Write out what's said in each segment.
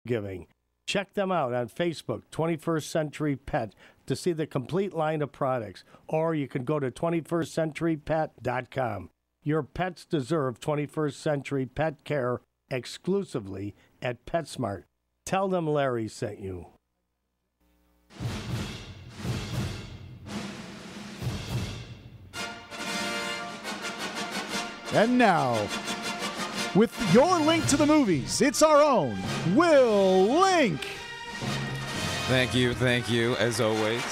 giving. Check them out on Facebook, 21st Century Pet, to see the complete line of products. Or you can go to 21stcenturypet.com. Your pets deserve 21st Century Pet care exclusively at PetSmart. Tell them Larry sent you. And now, with your link to the movies, it's our own Will Link. Thank you, as always.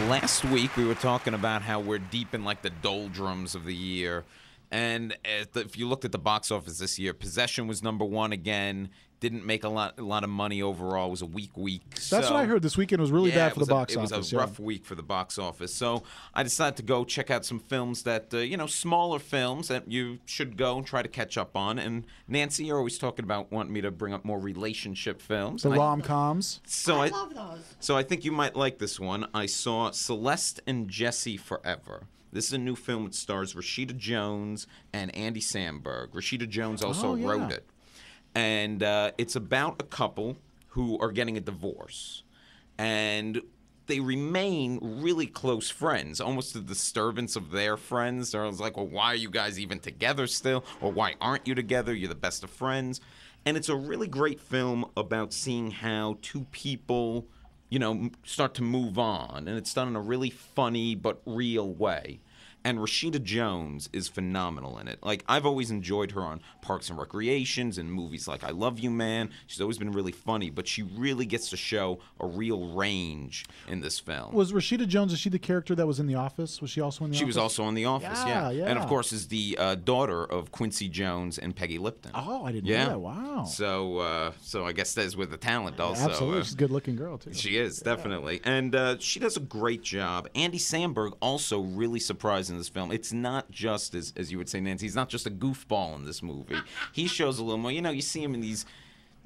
Last week we were talking about how we're deep in like the doldrums of the year. And if you looked at the box office this year, Possession was number one again. Didn't make a lot of money overall. It was a weak week. That's what I heard. This weekend was really bad for the box office. It was a rough week for the box office. So I decided to go check out some films that, smaller films that you should go and try to catch up on. And Nancy, you're always talking about wanting me to bring up more relationship films. The rom-coms. So I love those. So I think you might like this one. I saw Celeste and Jesse Forever. This is a new film that stars Rashida Jones and Andy Samberg. Rashida Jones also wrote it. And it's about a couple who are getting a divorce. And they remain really close friends, almost to the disturbance of their friends. They're like, well, why are you guys even together still? Or why aren't you together? You're the best of friends. And it's a really great film about seeing how two people, start to move on. And it's done in a really funny but real way. And Rashida Jones is phenomenal in it. Like, I've always enjoyed her on Parks and Recreations and movies like I Love You, Man. She's always been really funny, but she really gets to show a real range in this film. Was Rashida Jones, is she the character that was in The Office? Was she also in The Office? She was also in The Office, yeah. Yeah. And, of course, is the daughter of Quincy Jones and Peggy Lipton. Oh, I didn't know that. Wow. So I guess that's with the talent also. Absolutely. She's a good-looking girl, too. She is, definitely. And she does a great job. Andy Samberg also really surprised in this film. It's not just, as you would say, Nancy, he's not just a goofball in this movie. He shows a little more. You see him in these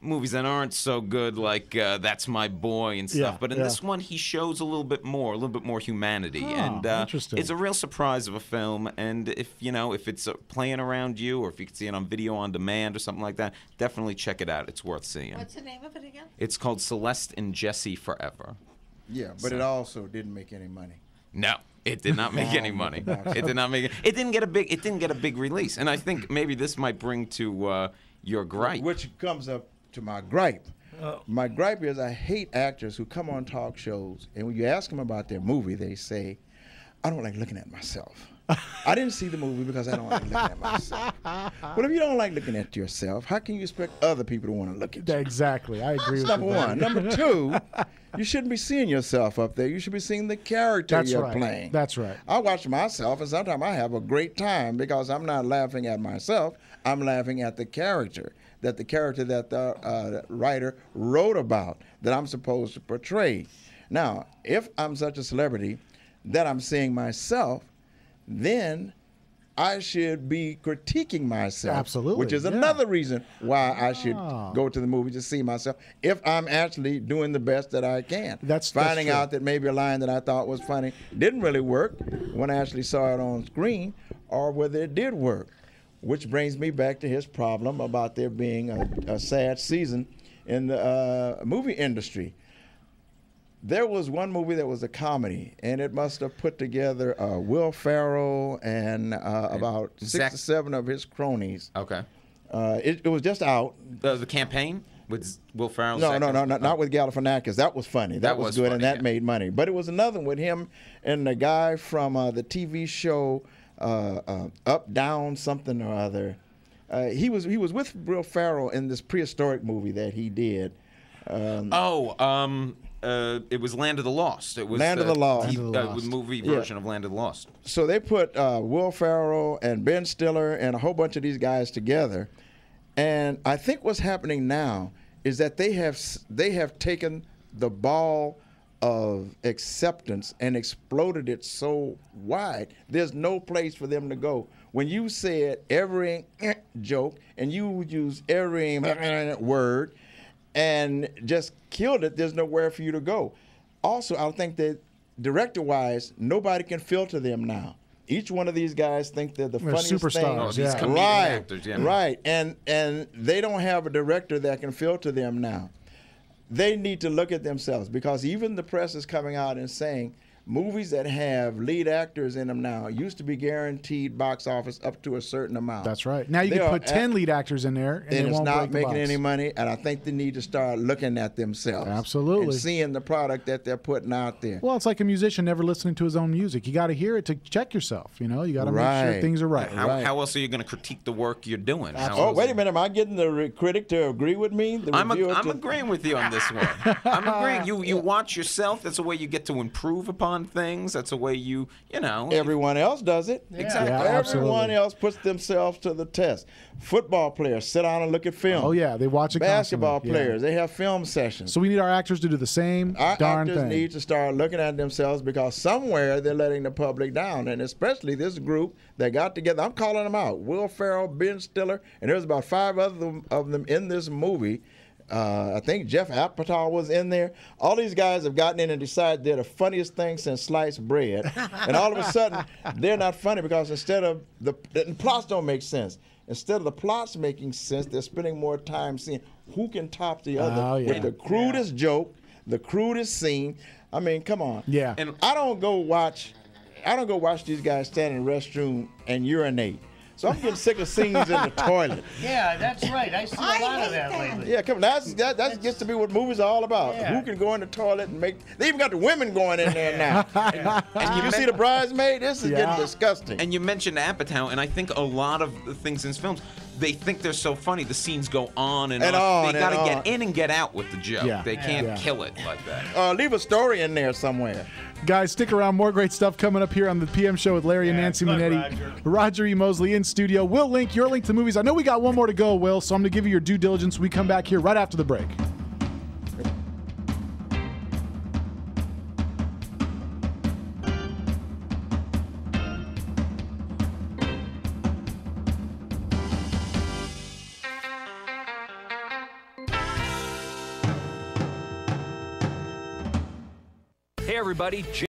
movies that aren't so good, like That's My Boy and stuff. But in this one, he shows a little bit more humanity. And interesting. It's a real surprise of a film. And if it's playing around you, or if you can see it on video on demand or something like that, definitely check it out. It's worth seeing. What's the name of it again? It's called Celeste and Jesse Forever. Yeah, but it also didn't make any money. No. It did not make any money. It did not make it. It didn't get a big release. And I think maybe this might bring to your gripe. Which comes up to my gripe. My gripe is I hate actors who come on talk shows, and when you ask them about their movie, they say, I don't like looking at myself. I didn't see the movie because I don't like looking at myself. Well, if you don't like looking at yourself, how can you expect other people to want to look at you? Exactly. I agree with you. Number one. Number two, you shouldn't be seeing yourself up there. You should be seeing the character you're playing. That's right. I watch myself, and sometimes I have a great time because I'm not laughing at myself. I'm laughing at the character that the writer wrote about, that I'm supposed to portray. Now, if I'm such a celebrity that I'm seeing myself, then I should be critiquing myself. Absolutely. Which is another reason why I should go to the movie to see myself if I'm actually doing the best that I can. That's finding true. out that maybe a line that I thought was funny didn't really work when I actually saw it on screen, or whether it did work. Which brings me back to his problem about there being a sad season in the movie industry. There was one movie that was a comedy, and it must have put together Will Ferrell and about 6 or 7 of his cronies. Okay. It was just out. The Campaign with Will Ferrell? No, not with Galifianakis. That was funny. That was good, funny, and that made money. But it was another one with him and the guy from the TV show Up, Down, something or other. He was with Will Ferrell in this prehistoric movie that he did. It was Land of the Lost. It was Land of the Lost. The movie version of Land of the Lost. So they put Will Ferrell and Ben Stiller and a whole bunch of these guys together, and I think what's happening now is that they have taken the ball of acceptance and exploded it so wide. There's no place for them to go. When you said every joke and you would use every word and just killed it, there's nowhere for you to go. Also, I think that director-wise, nobody can filter them now. Each one of these guys think they're the They're funniest superstars, thing. Oh, these yeah. comedian Right, actors, yeah. right. And they don't have a director that can filter them now. They need to look at themselves, because even the press is coming out and saying movies that have lead actors in them now used to be guaranteed box office up to a certain amount. That's right. Now you They can are put 10 lead actors in there, and they it's won't not break the making box. any money, and I think they need to start looking at themselves. Absolutely. And seeing the product that they're putting out there. Well, it's like a musician never listening to his own music. You got to hear it to check yourself. You know, you got to make sure Right. things are right. How else are you going to critique the work you're doing? How Oh, else- wait a minute. Am I getting the critic to agree with me? The I'm reviewer to- agreeing with you on this one. I'm agreeing. You watch yourself. That's a way you get to improve upon things. That's a way you know. Everyone else does it. Exactly. Yeah, Everyone absolutely. else puts themselves to the test. Football players sit down and look at film. Oh, yeah, they watch it Basketball constantly. Yeah. players, they have film sessions. So we need our actors to do the same Our darn actors thing. need to start looking at themselves, because somewhere they're letting the public down, and especially this group that got together. I'm calling them out: Will Ferrell, Ben Stiller, and there's about 5 other of them in this movie. I think Jeff Apatow was in there. All these guys have gotten in and decided they're the funniest thing since sliced bread, and all of a sudden they're not funny, because instead of the plots don't make sense. Instead of the plots making sense, they're spending more time seeing who can top the other Oh, yeah. with the crudest joke, the crudest scene. I mean, come on. Yeah. And I don't go watch these guys stand in the restroom and urinate. So I'm getting sick of scenes in the toilet. Yeah, that's right. I see a lot of that lately. Yeah, come on. That gets to be what movies are all about. Yeah. Who can go in the toilet and make? They even got the women going in there now. And you see the bridesmaid? This is getting disgusting. And you mentioned Apatow, and I think a lot of the things in his films, they think they're so funny. The scenes go on and on. They got to get in and get out with the joke. Yeah. They can't Yeah. kill it like that. Leave a story in there somewhere. Guys, stick around. More great stuff coming up here on the PM show with Larry and Nancy good, Manetti. Roger. Roger E. Mosley in studio. Will Link, your link to the movies. I know we got one more to go, Will, so I'm going to give you your due diligence. We come back here right after the break. Hey, everybody.